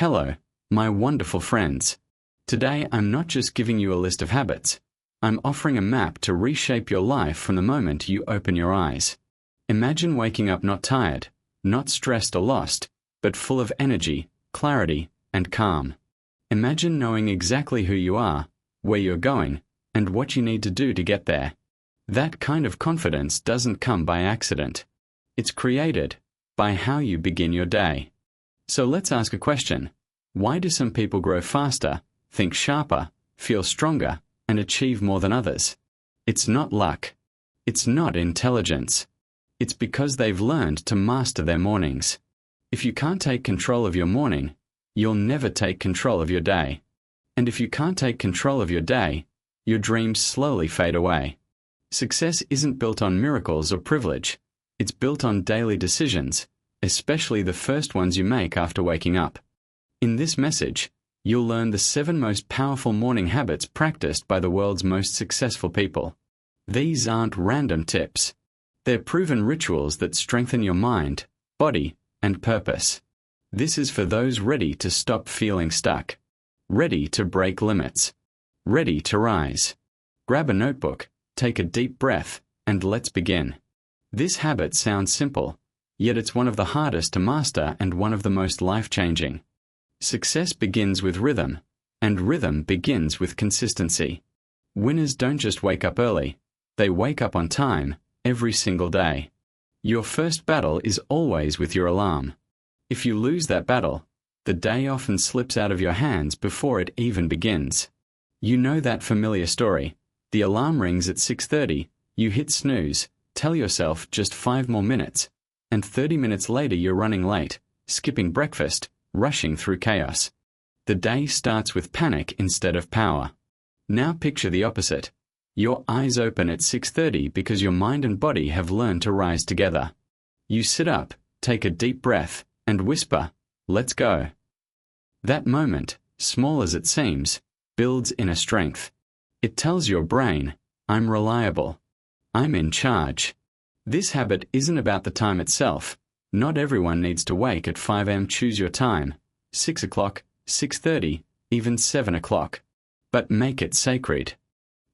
Hello, my wonderful friends. Today I'm not just giving you a list of habits. I'm offering a map to reshape your life from the moment you open your eyes. Imagine waking up not tired, not stressed or lost, but full of energy, clarity, and calm. Imagine knowing exactly who you are, where you're going, and what you need to do to get there. That kind of confidence doesn't come by accident. It's created by how you begin your day. So let's ask a question. Why do some people grow faster, think sharper, feel stronger, and achieve more than others? It's not luck. It's not intelligence. It's because they've learned to master their mornings. If you can't take control of your morning, you'll never take control of your day. And if you can't take control of your day, your dreams slowly fade away. Success isn't built on miracles or privilege. It's built on daily decisions, especially the first ones you make after waking up. In this message, you'll learn the 7 most powerful morning habits practiced by the world's most successful people. These aren't random tips. They're proven rituals that strengthen your mind, body, and purpose. This is for those ready to stop feeling stuck, ready to break limits, ready to rise. Grab a notebook, take a deep breath, and let's begin. This habit sounds simple, yet it's one of the hardest to master and one of the most life-changing. Success begins with rhythm, and rhythm begins with consistency. Winners don't just wake up early, they wake up on time, every single day. Your first battle is always with your alarm. If you lose that battle, the day often slips out of your hands before it even begins. You know that familiar story. The alarm rings at 6:30, you hit snooze, tell yourself just 5 more minutes, and 30 minutes later you're running late, skipping breakfast, rushing through chaos. The day starts with panic instead of power. Now picture the opposite. Your eyes open at 6:30 because your mind and body have learned to rise together. You sit up, take a deep breath, and whisper, "Let's go." That moment, small as it seems, builds inner strength. It tells your brain, "I'm reliable. I'm in charge." This habit isn't about the time itself. Not everyone needs to wake at 5 a.m. Choose your time, 6 o'clock, 6:30, even 7 o'clock. But make it sacred.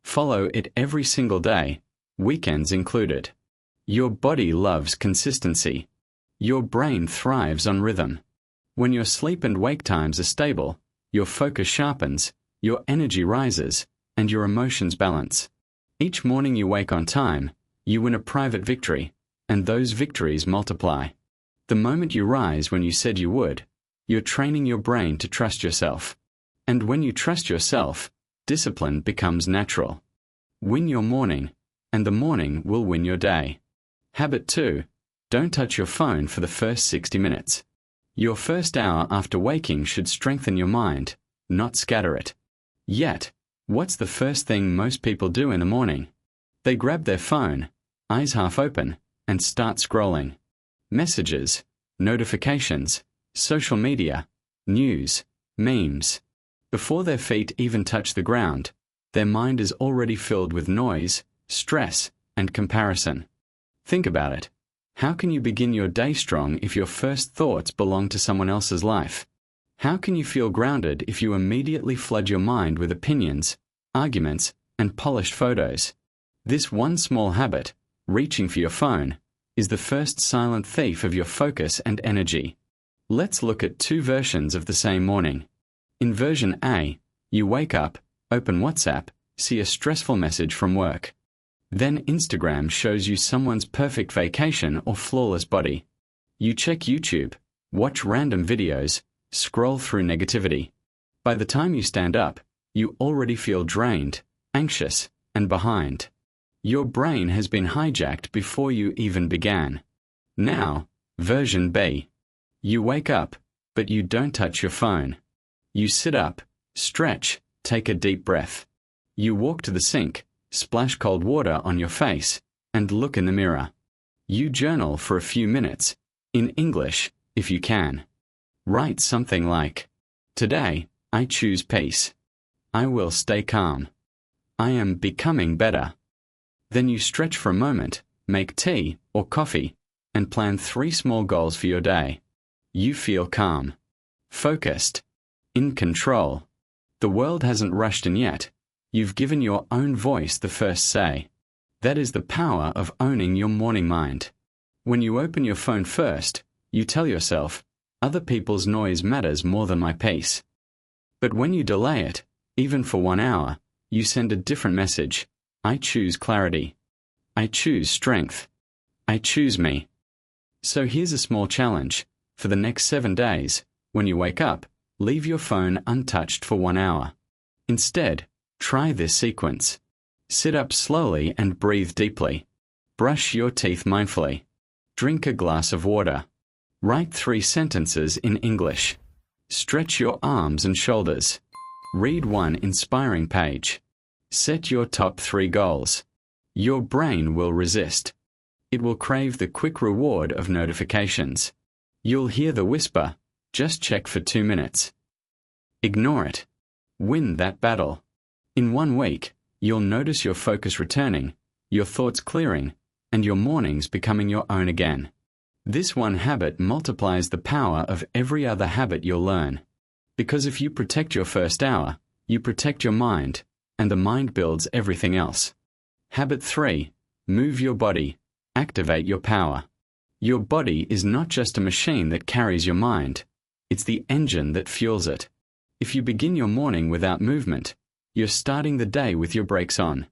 Follow it every single day, weekends included. Your body loves consistency. Your brain thrives on rhythm. When your sleep and wake times are stable, your focus sharpens, your energy rises, and your emotions balance. Each morning you wake on time, you win a private victory, and those victories multiply. The moment you rise when you said you would, you're training your brain to trust yourself. And when you trust yourself, discipline becomes natural. Win your morning, and the morning will win your day. Habit 2. Don't touch your phone for the first 60 minutes. Your first hour after waking should strengthen your mind, not scatter it. Yet, what's the first thing most people do in the morning? They grab their phone, eyes half open, and start scrolling. Messages, notifications, social media, news, memes. Before their feet even touch the ground, their mind is already filled with noise, stress, and comparison. Think about it. How can you begin your day strong if your first thoughts belong to someone else's life? How can you feel grounded if you immediately flood your mind with opinions, arguments, and polished photos? This one small habit, reaching for your phone, is the first silent thief of your focus and energy. Let's look at 2 versions of the same morning. In version A, you wake up, open WhatsApp, see a stressful message from work. Then Instagram shows you someone's perfect vacation or flawless body. You check YouTube, watch random videos, scroll through negativity. By the time you stand up, you already feel drained, anxious, and behind. Your brain has been hijacked before you even began. Now, version B. You wake up, but you don't touch your phone. You sit up, stretch, take a deep breath. You walk to the sink, splash cold water on your face, and look in the mirror. You journal for a few minutes, in English, if you can. Write something like, "Today, I choose peace. I will stay calm. I am becoming better." Then you stretch for a moment, make tea or coffee, and plan 3 small goals for your day. You feel calm. focused, in control. The world hasn't rushed in yet. You've given your own voice the first say. That is the power of owning your morning mind. When you open your phone first, you tell yourself, other people's noise matters more than my peace. But when you delay it, even for 1 hour, you send a different message. I choose clarity. I choose strength. I choose me. So here's a small challenge. For the next 7 days, when you wake up, leave your phone untouched for 1 hour. Instead, try this sequence. Sit up slowly and breathe deeply. Brush your teeth mindfully. Drink a glass of water. Write 3 sentences in English. Stretch your arms and shoulders. Read 1 inspiring page. Set your top 3 goals. Your brain will resist. It will crave the quick reward of notifications. You'll hear the whisper, just check for 2 minutes. Ignore it. Win that battle. In 1 week, you'll notice your focus returning, your thoughts clearing, and your mornings becoming your own again. This one habit multiplies the power of every other habit you'll learn. Because if you protect your first hour, you protect your mind, and the mind builds everything else. Habit 3. Move your body. Activate your power. Your body is not just a machine that carries your mind. It's the engine that fuels it. If you begin your morning without movement, you're starting the day with your brakes on.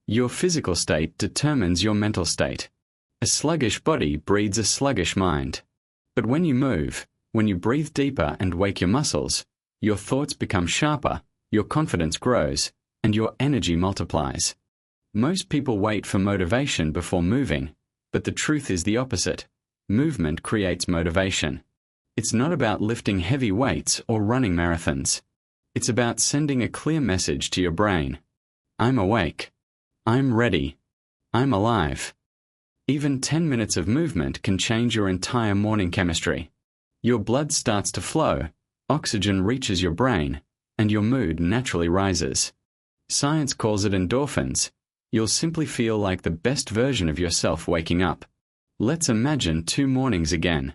Your physical state determines your mental state. A sluggish body breeds a sluggish mind. But when you move, when you breathe deeper and wake your muscles, your thoughts become sharper, your confidence grows, and your energy multiplies. Most people wait for motivation before moving, but the truth is the opposite. Movement creates motivation. It's not about lifting heavy weights or running marathons. It's about sending a clear message to your brain. I'm awake. I'm ready. I'm alive. Even 10 minutes of movement can change your entire morning chemistry. Your blood starts to flow, oxygen reaches your brain, and your mood naturally rises. Science calls it endorphins. You'll simply feel like the best version of yourself waking up. Let's imagine 2 mornings again.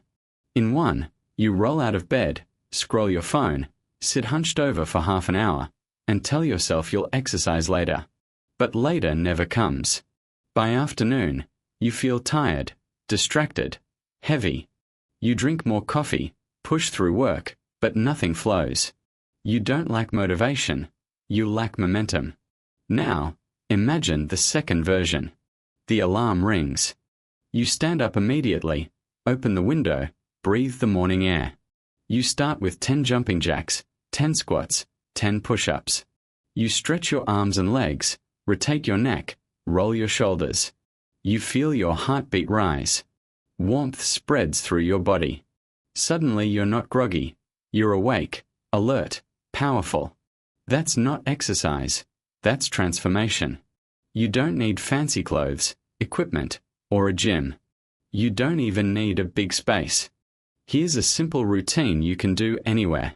In 1, you roll out of bed, scroll your phone, sit hunched over for half an hour, and tell yourself you'll exercise later. But later never comes. By afternoon, you feel tired, distracted, heavy. You drink more coffee, push through work, but nothing flows. You don't lack motivation, you lack momentum. Now, imagine the second version. The alarm rings. You stand up immediately, open the window, breathe the morning air. You start with 10 jumping jacks, 10 squats, 10 push-ups. You stretch your arms and legs, rotate your neck, roll your shoulders. You feel your heartbeat rise. Warmth spreads through your body. Suddenly you're not groggy. You're awake, alert, powerful. That's not exercise. That's transformation. You don't need fancy clothes, equipment, or a gym. You don't even need a big space. Here's a simple routine you can do anywhere.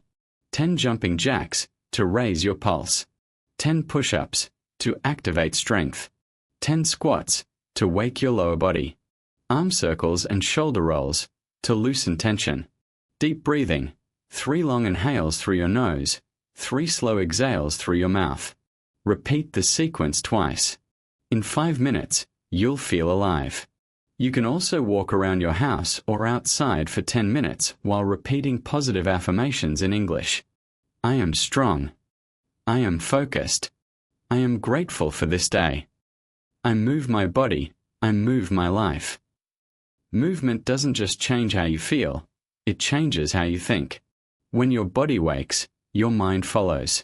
10 jumping jacks to raise your pulse. 10 push-ups to activate strength. 10 squats to wake your lower body. Arm circles and shoulder rolls to loosen tension. Deep breathing. 3 long inhales through your nose. 3 slow exhales through your mouth. Repeat the sequence twice. In 5 minutes, you'll feel alive. You can also walk around your house or outside for 10 minutes while repeating positive affirmations in English. I am strong. I am focused. I am grateful for this day. I move my body. I move my life. Movement doesn't just change how you feel, it changes how you think. When your body wakes, your mind follows.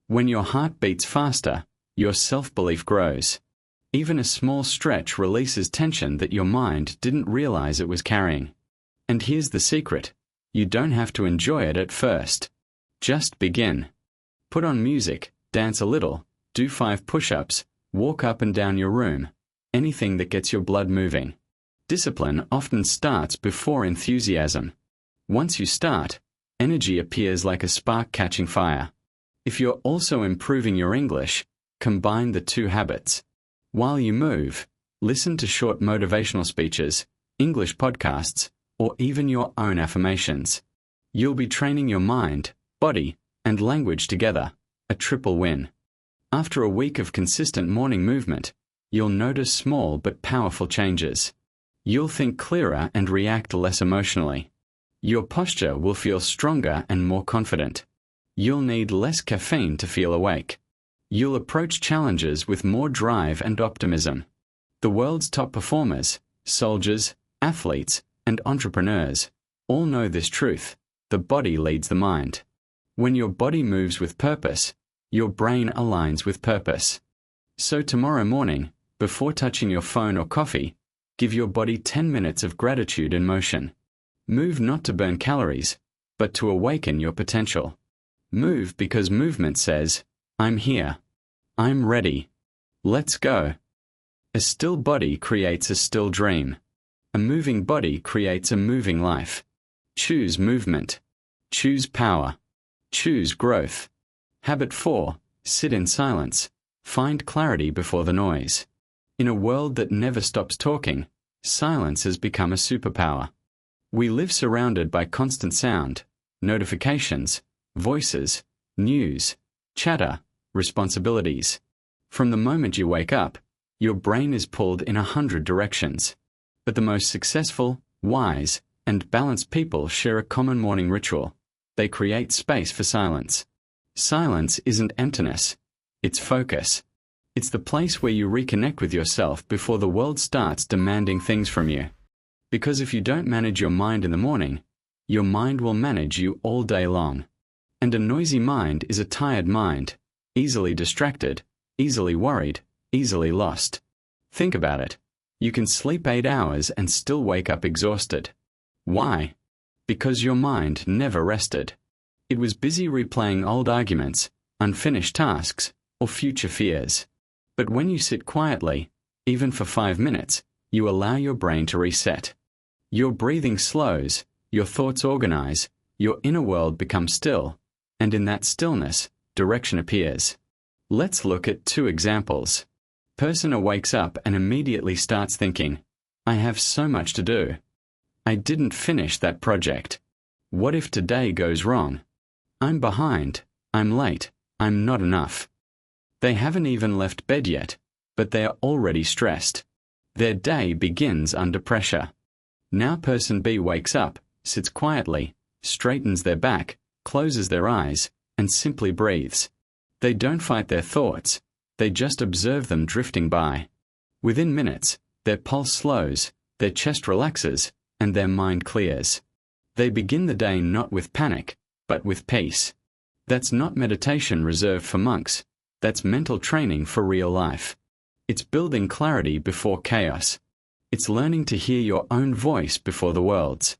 When your heart beats faster, your self-belief grows. Even a small stretch releases tension that your mind didn't realize it was carrying. And here's the secret. You don't have to enjoy it at first. Just begin. Put on music, dance a little, do 5 push-ups, walk up and down your room. Anything that gets your blood moving. Discipline often starts before enthusiasm. Once you start, energy appears like a spark catching fire. If you're also improving your English, combine the 2 habits. While you move, listen to short motivational speeches, English podcasts, or even your own affirmations. You'll be training your mind, body, and language together, a triple win. After a week of consistent morning movement, you'll notice small but powerful changes. You'll think clearer and react less emotionally. Your posture will feel stronger and more confident. You'll need less caffeine to feel awake. You'll approach challenges with more drive and optimism. The world's top performers, soldiers, athletes, and entrepreneurs all know this truth: the body leads the mind. When your body moves with purpose, your brain aligns with purpose. So tomorrow morning, before touching your phone or coffee, give your body 10 minutes of gratitude in motion. Move not to burn calories, but to awaken your potential. Move because movement says, I'm here. I'm ready. Let's go. A still body creates a still dream. A moving body creates a moving life. Choose movement. Choose power. Choose growth. Habit 4. Sit in silence. Find clarity before the noise. In a world that never stops talking, silence has become a superpower. We live surrounded by constant sound, notifications, voices, news, chatter, responsibilities. From the moment you wake up, your brain is pulled in 100 directions. But the most successful, wise, and balanced people share a common morning ritual. They create space for silence. Silence isn't emptiness. It's focus. It's the place where you reconnect with yourself before the world starts demanding things from you. Because if you don't manage your mind in the morning, your mind will manage you all day long. And a noisy mind is a tired mind, easily distracted, easily worried, easily lost. Think about it. You can sleep 8 hours and still wake up exhausted. Why? Because your mind never rested. It was busy replaying old arguments, unfinished tasks, or future fears. But when you sit quietly, even for 5 minutes, you allow your brain to reset. Your breathing slows, your thoughts organize, your inner world becomes still, and in that stillness, direction appears. Let's look at 2 examples. Person wakes up and immediately starts thinking, I have so much to do. I didn't finish that project. What if today goes wrong? I'm behind, I'm late, I'm not enough. They haven't even left bed yet, but they are already stressed. Their day begins under pressure. Now person B wakes up, sits quietly, straightens their back, closes their eyes, and simply breathes. They don't fight their thoughts, they just observe them drifting by. Within minutes, their pulse slows, their chest relaxes, and their mind clears. They begin the day not with panic, but with peace. That's not meditation reserved for monks, that's mental training for real life. It's building clarity before chaos. It's learning to hear your own voice before the world's.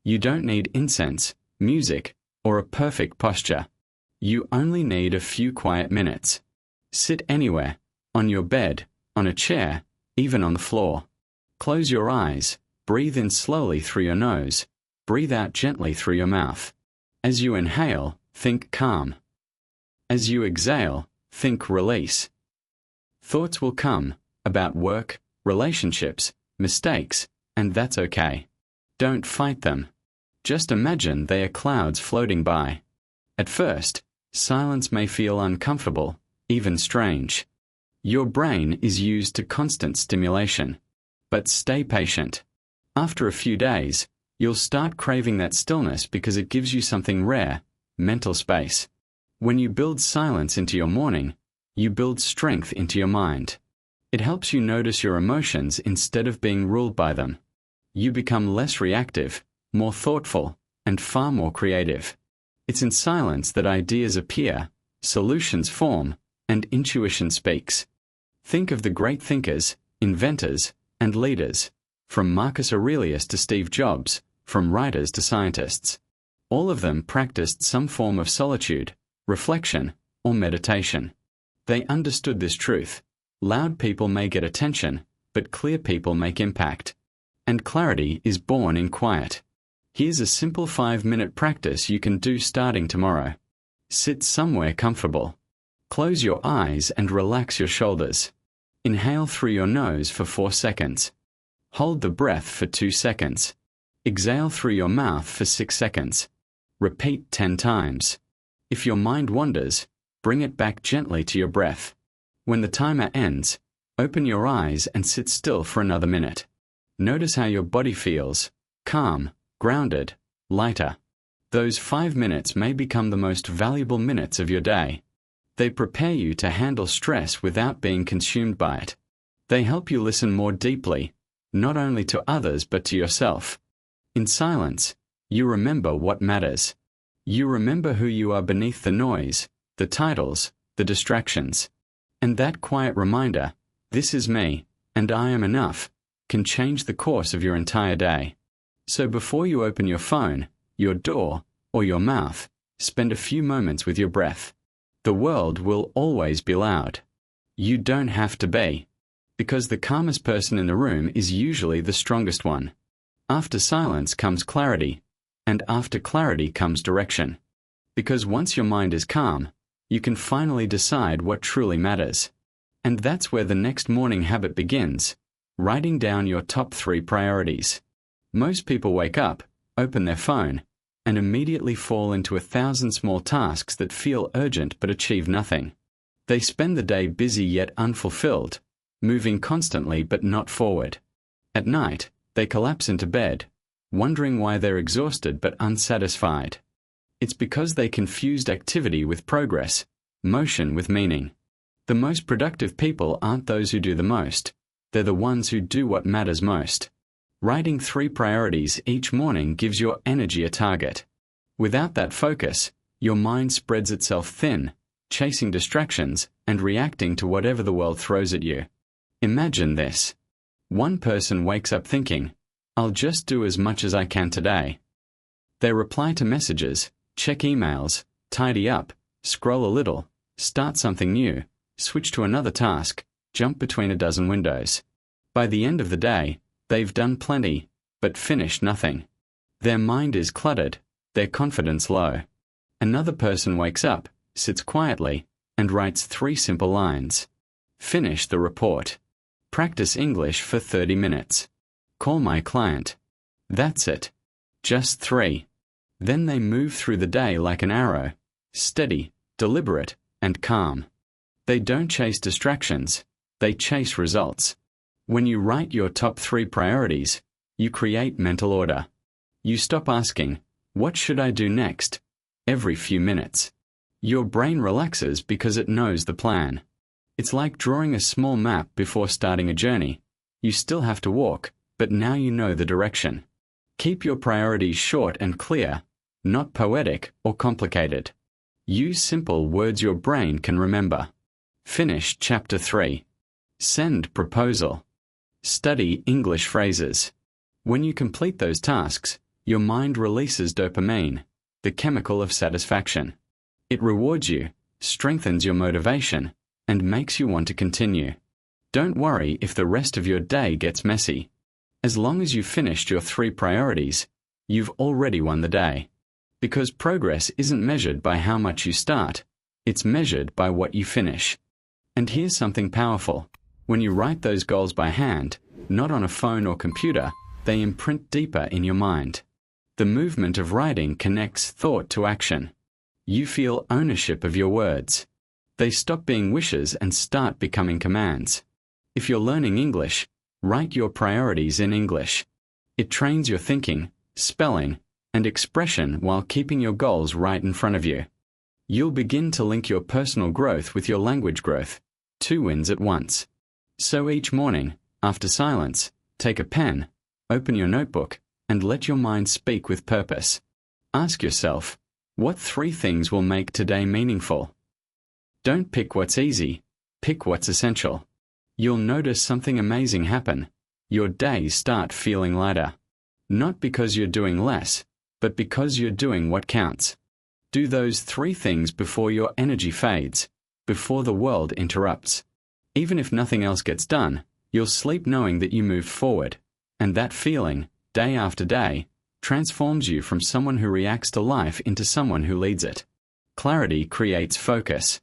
You don't need incense, music, or a perfect posture. You only need a few quiet minutes. Sit anywhere, on your bed, on a chair, even on the floor. Close your eyes, breathe in slowly through your nose, breathe out gently through your mouth. As you inhale, think calm. As you exhale, think release. Thoughts will come, about work, relationships, mistakes, and that's okay. Don't fight them. Just imagine they are clouds floating by. At first, silence may feel uncomfortable, even strange. Your brain is used to constant stimulation. But stay patient. After a few days, you'll start craving that stillness because it gives you something rare, mental space. When you build silence into your morning, you build strength into your mind. It helps you notice your emotions instead of being ruled by them. You become less reactive, more thoughtful, and far more creative. It's in silence that ideas appear, solutions form, and intuition speaks. Think of the great thinkers, inventors, and leaders, from Marcus Aurelius to Steve Jobs, from writers to scientists. All of them practiced some form of solitude, reflection, or meditation. They understood this truth. Loud people may get attention, but clear people make impact. And clarity is born in quiet. Here's a simple 5-minute practice you can do starting tomorrow. Sit somewhere comfortable. Close your eyes and relax your shoulders. Inhale through your nose for 4 seconds. Hold the breath for 2 seconds. Exhale through your mouth for 6 seconds. Repeat 10 times. If your mind wanders, bring it back gently to your breath. When the timer ends, open your eyes and sit still for another minute. Notice how your body feels, calm, grounded, lighter. Those 5 minutes may become the most valuable minutes of your day. They prepare you to handle stress without being consumed by it. They help you listen more deeply, not only to others but to yourself. In silence, you remember what matters. You remember who you are beneath the noise, the titles, the distractions. And that quiet reminder, this is me, and I am enough, can change the course of your entire day. So before you open your phone, your door, or your mouth, spend a few moments with your breath. The world will always be loud. You don't have to be. Because the calmest person in the room is usually the strongest one. After silence comes clarity, and after clarity comes direction. Because once your mind is calm, you can finally decide what truly matters. And that's where the next morning habit begins, writing down your top 3 priorities. Most people wake up, open their phone, and immediately fall into 1,000 small tasks that feel urgent but achieve nothing. They spend the day busy yet unfulfilled, moving constantly but not forward. At night, they collapse into bed, wondering why they're exhausted but unsatisfied. It's because they confused activity with progress, motion with meaning. The most productive people aren't those who do the most, they're the ones who do what matters most. Writing 3 priorities each morning gives your energy a target. Without that focus, your mind spreads itself thin, chasing distractions and reacting to whatever the world throws at you. Imagine this. One person wakes up thinking, I'll just do as much as I can today. They reply to messages, check emails, tidy up, scroll a little, start something new, switch to another task, jump between a dozen windows. By the end of the day, they've done plenty, but finished nothing. Their mind is cluttered, their confidence low. Another person wakes up, sits quietly, and writes 3 simple lines. Finish the report. Practice English for 30 minutes. Call my client. That's it. Just 3. Then they move through the day like an arrow, steady, deliberate, and calm. They don't chase distractions, they chase results. When you write your top 3 priorities, you create mental order. You stop asking, what should I do next? Every few minutes. Your brain relaxes because it knows the plan. It's like drawing a small map before starting a journey. You still have to walk, but now you know the direction. Keep your priorities short and clear, not poetic or complicated. Use simple words your brain can remember. Finish Chapter 3. Send proposal. Study English phrases. When you complete those tasks, your mind releases dopamine, the chemical of satisfaction. It rewards you, strengthens your motivation, and makes you want to continue. Don't worry if the rest of your day gets messy. As long as you've finished your 3 priorities, you've already won the day. Because progress isn't measured by how much you start, it's measured by what you finish. And here's something powerful. When you write those goals by hand, not on a phone or computer, they imprint deeper in your mind. The movement of writing connects thought to action. You feel ownership of your words. They stop being wishes and start becoming commands. If you're learning English, write your priorities in English. It trains your thinking, spelling, and expression while keeping your goals right in front of you. You'll begin to link your personal growth with your language growth. 2 wins at once. So each morning, after silence, take a pen, open your notebook, and let your mind speak with purpose. Ask yourself, what 3 things will make today meaningful? Don't pick what's easy, pick what's essential. You'll notice something amazing happen. Your days start feeling lighter. Not because you're doing less, but because you're doing what counts. Do those 3 things before your energy fades, before the world interrupts. Even if nothing else gets done, you'll sleep knowing that you moved forward, and that feeling, day after day, transforms you from someone who reacts to life into someone who leads it. Clarity creates focus.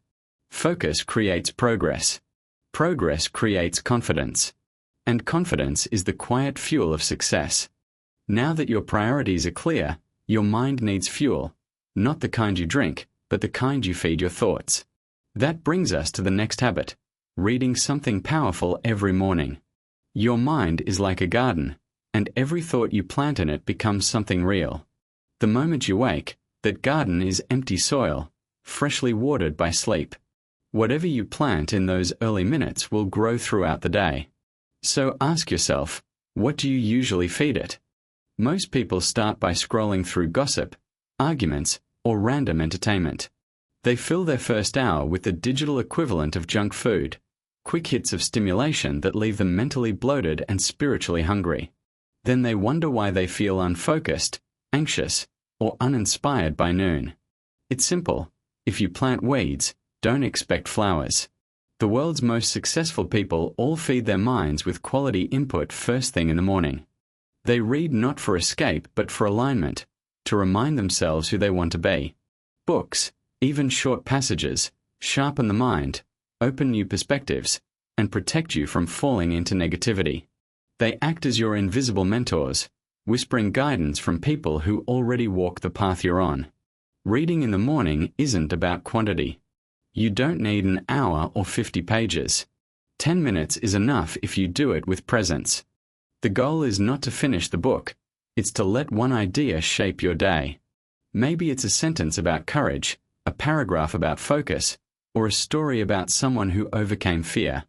Focus creates progress. Progress creates confidence. And confidence is the quiet fuel of success. Now that your priorities are clear, your mind needs fuel, Not the kind you drink, but the kind you feed your thoughts. That brings us to the next habit: reading something powerful every morning. Your mind is like a garden, and every thought you plant in it becomes something real. The moment you wake, that garden is empty soil, freshly watered by sleep. Whatever you plant in those early minutes will grow throughout the day. So ask yourself, what do you usually feed it? Most people start by scrolling through gossip, arguments, or random entertainment. They fill their first hour with the digital equivalent of junk food, quick hits of stimulation that leave them mentally bloated and spiritually hungry. Then they wonder why they feel unfocused, anxious, or uninspired by noon. It's simple. If you plant weeds, don't expect flowers. The world's most successful people all feed their minds with quality input first thing in the morning. They read not for escape but for alignment, to remind themselves who they want to be. Books, even short passages, sharpen the mind, open new perspectives, and protect you from falling into negativity. They act as your invisible mentors, whispering guidance from people who already walk the path you're on. Reading in the morning isn't about quantity. You don't need an hour or 50 pages. 10 minutes is enough if you do it with presence. The goal is not to finish the book, it's to let one idea shape your day. Maybe it's a sentence about courage, a paragraph about focus, or a story about someone who overcame fear.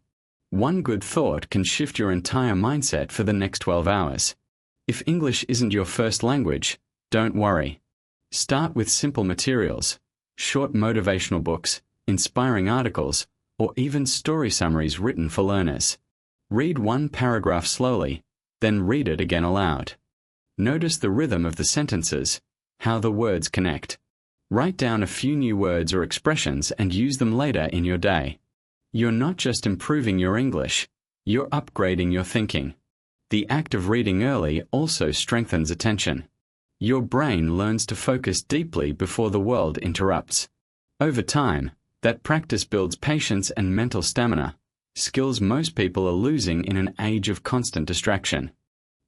One good thought can shift your entire mindset for the next 12 hours. If English isn't your first language, don't worry. Start with simple materials, short motivational books, inspiring articles, or even story summaries written for learners. Read one paragraph slowly, then read it again aloud. Notice the rhythm of the sentences, how the words connect. Write down a few new words or expressions and use them later in your day. You're not just improving your English, you're upgrading your thinking. The act of reading early also strengthens attention. Your brain learns to focus deeply before the world interrupts. Over time, that practice builds patience and mental stamina, skills most people are losing in an age of constant distraction.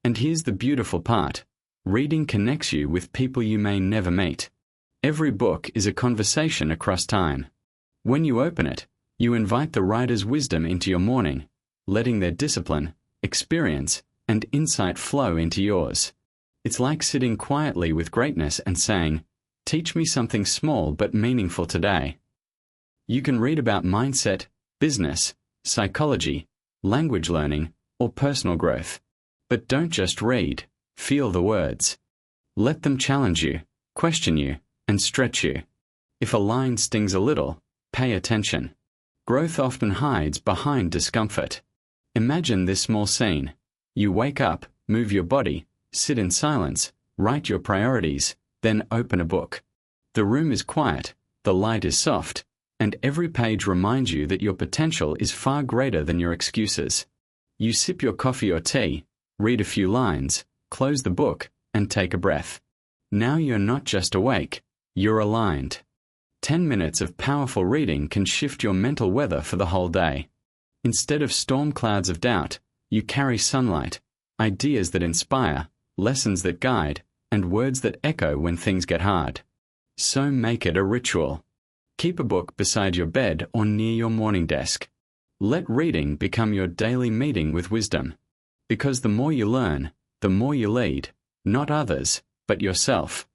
And here's the beautiful part: reading connects you with people you may never meet. Every book is a conversation across time. When you open it, you invite the writer's wisdom into your morning, letting their discipline, experience, and insight flow into yours. It's like sitting quietly with greatness and saying, "Teach me something small but meaningful today." You can read about mindset, business, psychology, language learning, or personal growth. But don't just read, feel the words. Let them challenge you, question you, and stretch you. If a line stings a little, pay attention. Growth often hides behind discomfort. Imagine this small scene. You wake up, move your body, sit in silence, write your priorities, then open a book. The room is quiet, the light is soft, and every page reminds you that your potential is far greater than your excuses. You sip your coffee or tea, read a few lines, close the book, and take a breath. Now you're not just awake, you're aligned. 10 minutes of powerful reading can shift your mental weather for the whole day. Instead of storm clouds of doubt, you carry sunlight, ideas that inspire, lessons that guide, and words that echo when things get hard. So make it a ritual. Keep a book beside your bed or near your morning desk. Let reading become your daily meeting with wisdom. Because the more you learn, the more you lead, not others, but yourself.